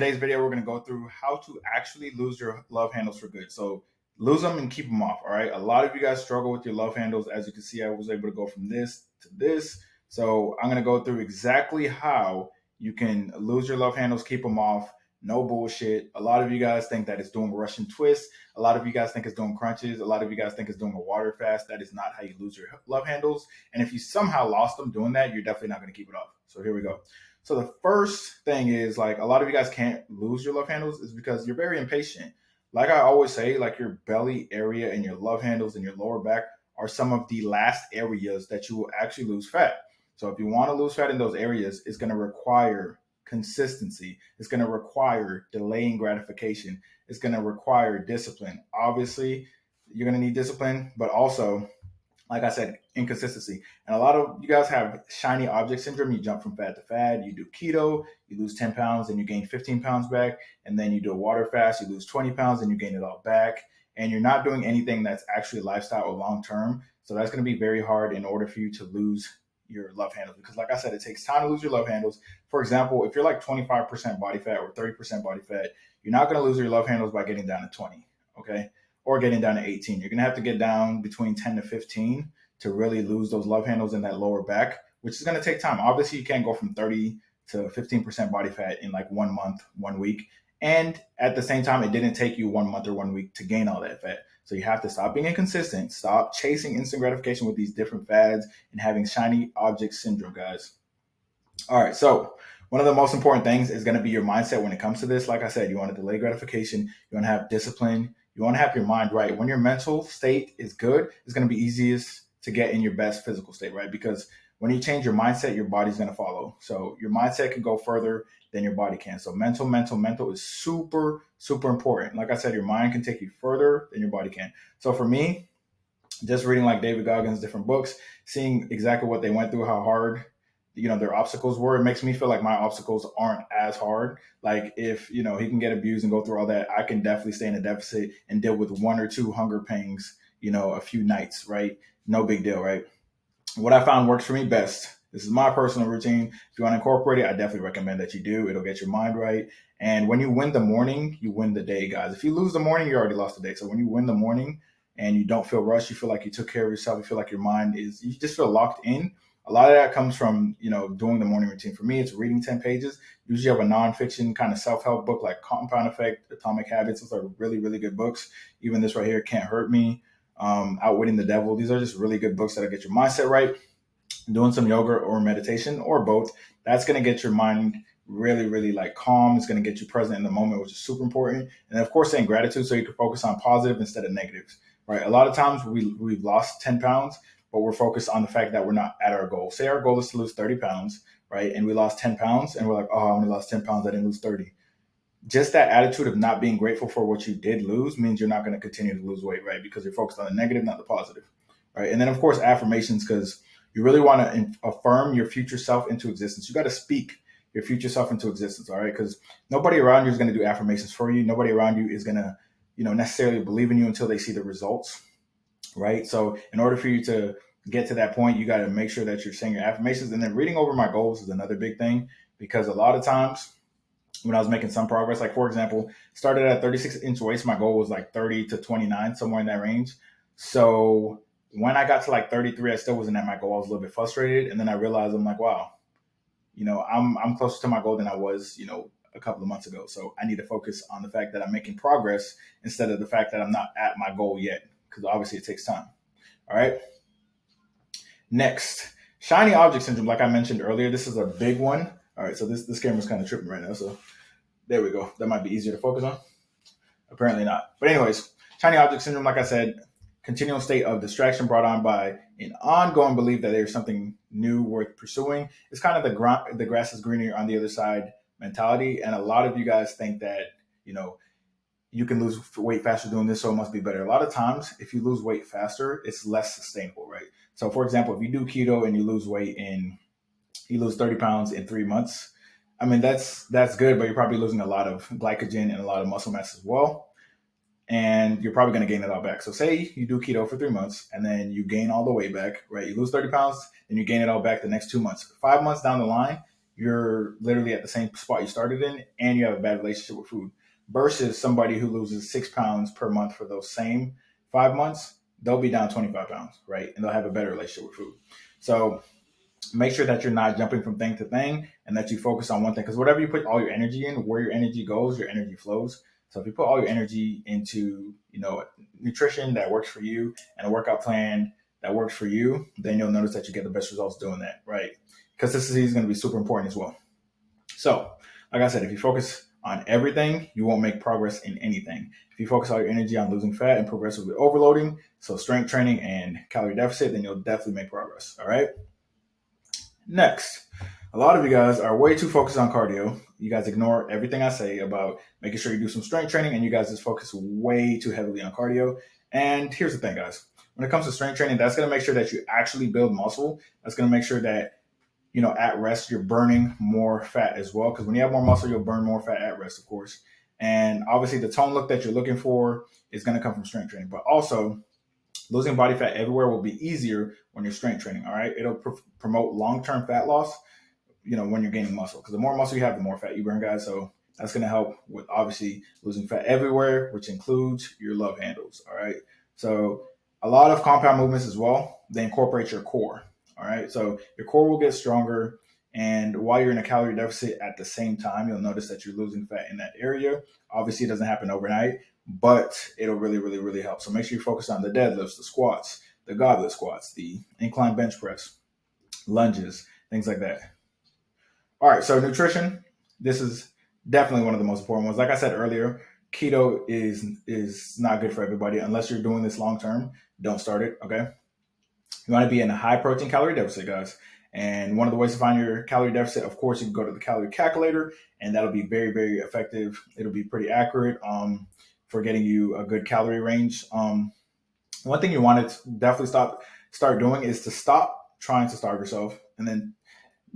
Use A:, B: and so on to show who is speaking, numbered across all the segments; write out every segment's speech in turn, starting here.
A: Today's video, we're going to go through how to actually lose your love handles for good. So lose them and keep them off. All right. A lot of you guys struggle with your love handles. As you can see, I was able to go from this to this. So I'm going to go through exactly how you can lose your love handles, keep them off. No bullshit. A lot of you guys think that it's doing Russian twists. A lot of you guys think it's doing crunches. A lot of you guys think it's doing a water fast. That is not how you lose your love handles. And if you somehow lost them doing that, you're definitely not going to keep it off. So here we go. So the first thing is, like, a lot of you guys can't lose your love handles is because you're very impatient. Like I always say, like, your belly area and your love handles and your lower back are some of the last areas that you will actually lose fat. So if you want to lose fat in those areas, it's going to require consistency. It's going to require delaying gratification. It's going to require discipline. Obviously, you're going to need discipline, but also, like I said, inconsistency. And a lot of you guys have shiny object syndrome. You jump from fad to fad. You do keto, you lose 10 pounds and you gain 15 pounds back. And then you do a water fast, you lose 20 pounds and you gain it all back. And you're not doing anything that's actually lifestyle or long term. So that's going to be very hard in order for you to lose your love handles. Because, like I said, it takes time to lose your love handles. For example, if you're like 25% body fat or 30% body fat, you're not going to lose your love handles by getting down to 20. Okay. Or getting down to 18. You're going to have to get down between 10 to 15 to really lose those love handles in that lower back, which is going to take time. Obviously, you can't go from 30 to 15% body fat in like 1 month, 1 week. And at the same time, it didn't take you 1 month or 1 week to gain all that fat. So you have to stop being inconsistent, stop chasing instant gratification with these different fads and having shiny object syndrome, guys. All right. So one of the most important things is going to be your mindset when it comes to this. Like I said, you want to delay gratification. You want to have discipline. You want to have your mind right. When your mental state is good, it's going to be easiest to get in your best physical state, right? Because when you change your mindset, your body's going to follow. So your mindset can go further than your body can. So mental is super, super important. Like I said, your mind can take you further than your body can. So for me, just reading like David Goggins' different books, seeing exactly what they went through, how hard their obstacles were, it makes me feel like my obstacles aren't as hard. Like, if he can get abused and go through all that, I can definitely stay in a deficit and deal with 1 or 2 hunger pangs a few nights, right? No big deal, right? What I found works for me best, this is my personal routine. If you want to incorporate it, I definitely recommend that you do. It'll get your mind right. And when you win the morning, you win the day, guys. If you lose the morning, you already lost the day. So when you win the morning and you don't feel rushed, you feel like you took care of yourself, you feel like your mind you just feel locked in. A lot of that comes from, doing the morning routine. For me, it's reading 10 pages. Usually have a nonfiction kind of self-help book like Compound Effect, Atomic Habits. Those are really, really good books. Even this right here, Can't Hurt Me, Outwitting the Devil. These are just really good books that'll get your mindset right. Doing some yoga or meditation or both, that's going to get your mind really, really like calm. It's going to get you present in the moment, which is super important. And then, of course, saying gratitude so you can focus on positive instead of negatives, right? A lot of times we've lost 10 pounds, but we're focused on the fact that we're not at our goal. Say our goal is to lose 30 pounds, right? And we lost 10 pounds and we're like, oh, I only lost 10 pounds. I didn't lose 30. Just that attitude of not being grateful for what you did lose means you're not going to continue to lose weight, right? Because you're focused on the negative, not the positive, right? And then, of course, affirmations, because you really want to affirm your future self into existence. You got to speak your future self into existence, all right? Because nobody around you is going to do affirmations for you. Nobody around you is going to, necessarily believe in you until they see the results, right? So in order for you to get to that point, you got to make sure that you're saying your affirmations. And then reading over my goals is another big thing, because a lot of times when I was making some progress, like, for example, started at 36-inch waist, my goal was like 30 to 29, somewhere in that range. So when I got to like 33, I still wasn't at my goal. I was a little bit frustrated. And then I realized, I'm like, wow, I'm closer to my goal than I was, a couple of months ago. So I need to focus on the fact that I'm making progress instead of the fact that I'm not at my goal yet, because obviously it takes time. All right. Next, shiny object syndrome. Like I mentioned earlier, this is a big one. All right. So this camera's kind of tripping right now. So there we go. That might be easier to focus on. Apparently not. But anyways, shiny object syndrome, like I said, continual state of distraction brought on by an ongoing belief that there's something new worth pursuing. It's kind of the grass is greener on the other side mentality. And a lot of you guys think that, you can lose weight faster doing this, so it must be better. A lot of times, if you lose weight faster, it's less sustainable, right? So, for example, if you do keto and you lose 30 pounds in 3 months, I mean, that's good, but you're probably losing a lot of glycogen and a lot of muscle mass as well. And you're probably going to gain it all back. So say you do keto for 3 months and then you gain all the weight back, right? You lose 30 pounds and you gain it all back the next 2 months. 5 months down the line, you're literally at the same spot you started in, and you have a bad relationship with food. Versus somebody who loses 6 pounds per month for those same 5 months, they'll be down 25 pounds, right? And they'll have a better relationship with food. So make sure that you're not jumping from thing to thing and that you focus on one thing. Because whatever you put all your energy in, where your energy goes, your energy flows. So if you put all your energy into, nutrition that works for you and a workout plan that works for you, then you'll notice that you get the best results doing that, right? Consistency is going to be super important as well. So, like I said, if you focus on everything, you won't make progress in anything. If you focus all your energy on losing fat and progressively overloading, so strength training and calorie deficit, then you'll definitely make progress. All right. Next, a lot of you guys are way too focused on cardio. You guys ignore everything I say about making sure you do some strength training, and you guys just focus way too heavily on cardio. And here's the thing, guys. When it comes to strength training, that's going to make sure that you actually build muscle. That's going to make sure that, at rest, you're burning more fat as well. Because when you have more muscle, you'll burn more fat at rest, of course. And obviously, the tone look that you're looking for is going to come from strength training. But also, losing body fat everywhere will be easier when you're strength training. All right, it'll promote long-term fat loss. When you're gaining muscle, because the more muscle you have, the more fat you burn, guys. So that's going to help with obviously losing fat everywhere, which includes your love handles. All right. So a lot of compound movements as well, they incorporate your core. All right. So your core will get stronger. And while you're in a calorie deficit at the same time, you'll notice that you're losing fat in that area. Obviously, it doesn't happen overnight, but it'll really, really, really help. So make sure you focus on the deadlifts, the squats, the goblet squats, the incline bench press, lunges, things like that. All right, so nutrition. This is definitely one of the most important ones. Like I said earlier, keto is not good for everybody unless you're doing this long term. Don't start it. Okay, you want to be in a high protein calorie deficit, guys. And one of the ways to find your calorie deficit, of course, you can go to the calorie calculator, and that'll be very, very effective. It'll be pretty accurate for getting you a good calorie range. One thing you want to definitely start doing is to stop trying to starve yourself and then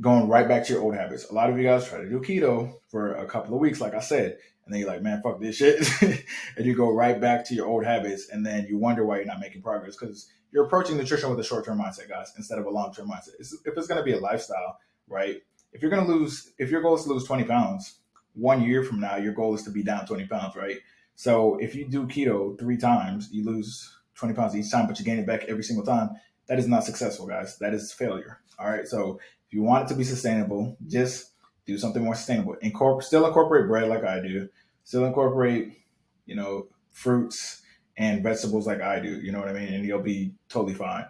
A: going right back to your old habits. A lot of you guys try to do keto for a couple of weeks, like I said, and then you're like, man, fuck this shit. And you go right back to your old habits, and then you wonder why you're not making progress because you're approaching nutrition with a short-term mindset, guys, instead of a long-term mindset. If it's going to be a lifestyle, right? If your goal is to lose 20 pounds, 1 year from now, your goal is to be down 20 pounds, right? So if you do keto 3 times, you lose 20 pounds each time, but you gain it back every single time. That is not successful, guys. That is failure. All right. So if you want it to be sustainable, just do something more sustainable. Still incorporate bread like I do. Still incorporate, fruits and vegetables like I do. You know what I mean? And you'll be totally fine.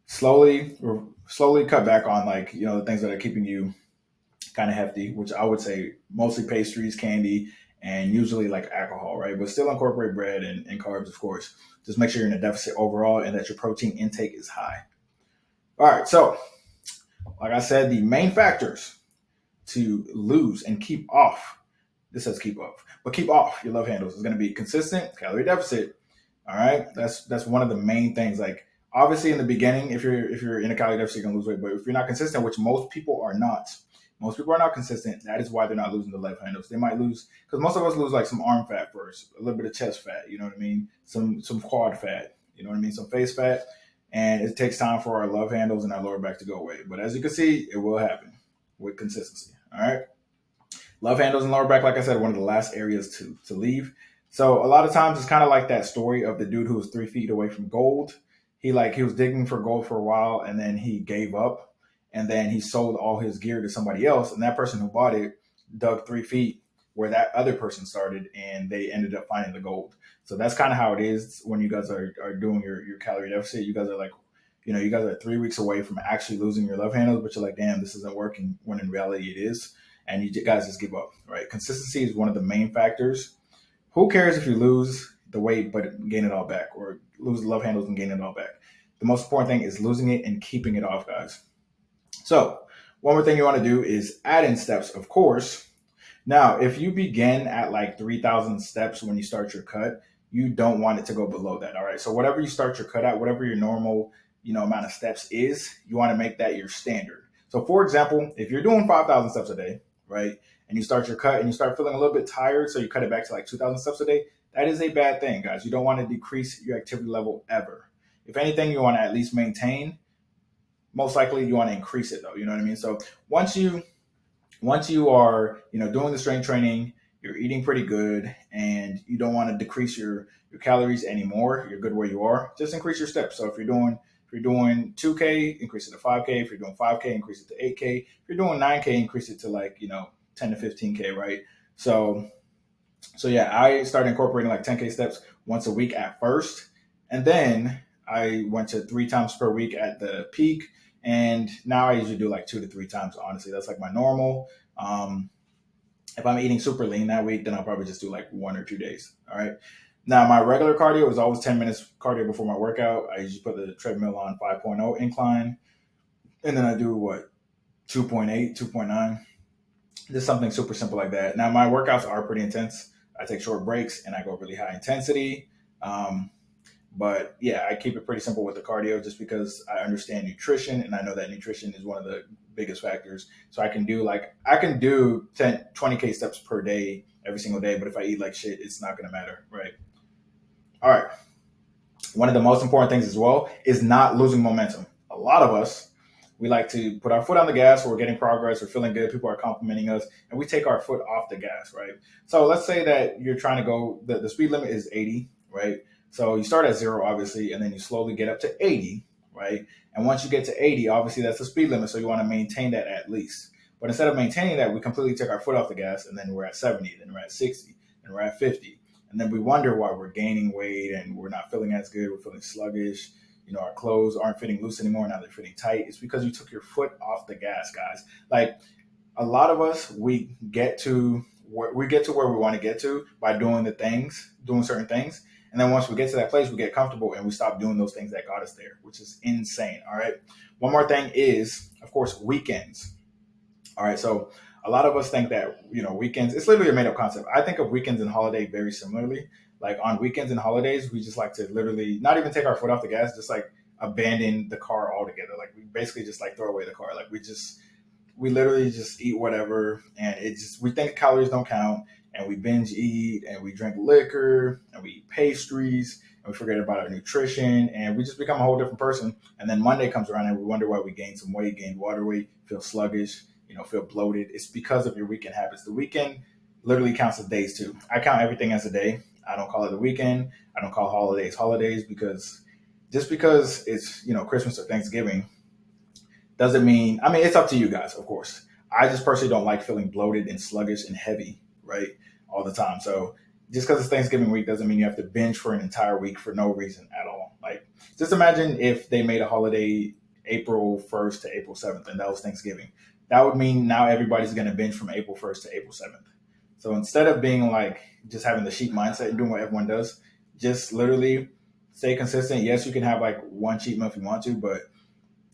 A: Slowly cut back on the things that are keeping you kind of hefty, which I would say mostly pastries, candy, and usually like alcohol, right? But still incorporate bread and carbs, of course. Just make sure you're in a deficit overall and that your protein intake is high. All right. So, like I said, the main factors to lose and keep off, this says keep off, but keep off your love handles is going to be consistent calorie deficit. All right. That's one of the main things. Like, obviously in the beginning, if you're in a calorie deficit, you're going to lose weight. But if you're not consistent, which most people are not consistent. That is why they're not losing the left handles. They might lose, because most of us lose like some arm fat first, a little bit of chest fat, you know what I mean? Some quad fat, you know what I mean? Some face fat. And it takes time for our love handles and our lower back to go away. But as you can see, it will happen with consistency. All right. Love handles and lower back, like I said, are one of the last areas to leave. So a lot of times it's kind of like that story of the dude who was 3 feet away from gold. He was digging for gold for a while, and then he gave up, and then he sold all his gear to somebody else, and that person who bought it dug 3 feet where that other person started, and they ended up finding the gold. So that's kind of how it is when you guys are doing your calorie deficit. You guys are like, you guys are 3 weeks away from actually losing your love handles, but you're like, damn, this isn't working, when in reality it is. And you guys just give up, right? Consistency is one of the main factors. Who cares if you lose the weight but gain it all back, or lose the love handles and gain it all back? The most important thing is losing it and keeping it off, guys. So one more thing you want to do is add in steps, of course. Now, if you begin at like 3,000 steps when you start your cut, you don't want it to go below that. All right. So whatever you start your cut at, whatever your normal, amount of steps is, you want to make that your standard. So for example, if you're doing 5,000 steps a day, right, and you start your cut and you start feeling a little bit tired, so you cut it back to like 2,000 steps a day, that is a bad thing, guys. You don't want to decrease your activity level ever. If anything, you want to at least maintain. Most likely you want to increase it though. You know what I mean? So once you once you are, doing the strength training, you're eating pretty good, and you don't want to decrease your calories anymore. You're good where you are. Just increase your steps. So if you're doing 2K, increase it to 5K. If you're doing 5K, increase it to 8K. If you're doing 9K, increase it to like 10 to 15K, right? So yeah, I started incorporating like 10K steps once a week at first, and then I went to 3 times per week at the peak, and now I usually do like 2 to 3 times. Honestly, that's like my normal. Um, if I'm eating super lean that week, then I'll probably just do like 1 or 2 days. All right. Now my regular cardio is always 10 minutes cardio before my workout. I usually put the treadmill on 5.0 incline, and then I do what 2.8, 2.9, just something super simple like that. Now my workouts are pretty intense. I take short breaks and I go really high intensity. Um, but yeah, I keep it pretty simple with the cardio just because I understand nutrition and I know that nutrition is one of the biggest factors. So I can do 10, 20K steps per day every single day, but if I eat like shit, it's not going to matter, right? All right. One of the most important things as well is not losing momentum. A lot of us, we like to put our foot on the gas, we're getting progress, we're feeling good, people are complimenting us, and we take our foot off the gas, right? So let's say that you're trying to go, the speed limit is 80, right? So you start at zero, obviously, and then you slowly get up to 80, right? And once you get to 80, obviously that's the speed limit, so you want to maintain that at least. But instead of maintaining that, we completely take our foot off the gas, and then we're at 70, then we're at 60, and we're at 50, and then we wonder why we're gaining weight and we're not feeling as good. We're feeling sluggish. Our clothes aren't fitting loose anymore. Now they're fitting tight. It's because you took your foot off the gas, guys. Like a lot of us, we get to where we want to get to by doing certain things. And then once we get to that place, we get comfortable and we stop doing those things that got us there, which is insane. All right. One more thing is, of course, weekends. All right. So a lot of us think that, weekends, it's literally a made up concept. I think of weekends and holiday very similarly. Like on weekends and holidays, we just like to literally not even take our foot off the gas, just like abandon the car altogether. Like we basically just like throw away the car. Like we literally just eat whatever, and we think calories don't count, and we binge eat and we drink liquor and we eat pastries and we forget about our nutrition and we just become a whole different person. And then Monday comes around and we wonder why we gained some weight, gained water weight, feel sluggish, feel bloated. It's because of your weekend habits. The weekend literally counts as days too. I count everything as a day. I don't call it a weekend. I don't call holidays because just because it's Christmas or Thanksgiving doesn't mean. I mean, it's up to you guys, of course. I just personally don't like feeling bloated and sluggish and heavy, right, all the time. So just because it's Thanksgiving week doesn't mean you have to binge for an entire week for no reason at all. Like, just imagine if they made a holiday April 1st to April 7th, and that was Thanksgiving. That would mean now everybody's going to binge from April 1st to April 7th. So instead of being like just having the sheep mindset and doing what everyone does, just literally stay consistent. Yes, you can have like one cheat meal if you want to, but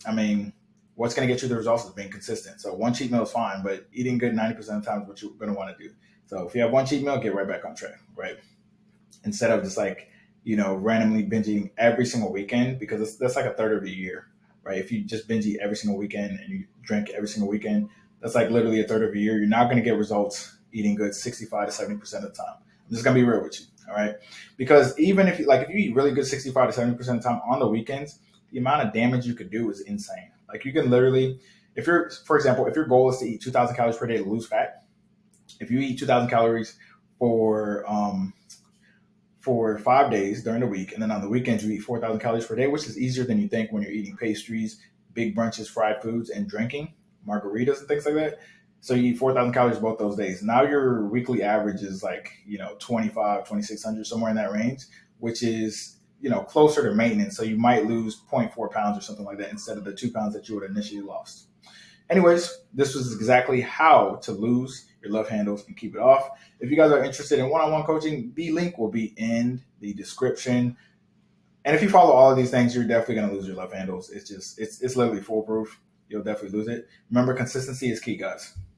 A: I mean, what's going to get you the results is being consistent. So one cheat meal is fine, but eating good 90% of the time is what you're going to want to do. So if you have one cheat meal, get right back on track, right? Instead of just like, randomly binging every single weekend, because that's like a third of the year, right? If you just binge eat every single weekend and you drink every single weekend, that's like literally a third of a year. You're not going to get results eating good 65 to 70% of the time. I'm just going to be real with you, all right? Because even if you eat really good 65 to 70% of the time on the weekends, the amount of damage you could do is insane. Like you can literally, for example, if your goal is to eat 2,000 calories per day to lose fat, if you eat 2,000 calories for for 5 days during the week, and then on the weekends you eat 4,000 calories per day, which is easier than you think when you're eating pastries, big brunches, fried foods, and drinking margaritas and things like that. So you eat 4,000 calories both those days. Now your weekly average is like 25, 2,600, somewhere in that range, which is closer to maintenance. So you might lose zero point 0.4 pounds or something like that instead of the 2 pounds that you would initially lost. Anyways, this was exactly how to lose your love handles and keep it off. If you guys are interested in one-on-one coaching, the link will be in the description. And if you follow all of these things, you're definitely going to lose your love handles. It's literally foolproof. You'll definitely lose it. Remember, consistency is key, guys.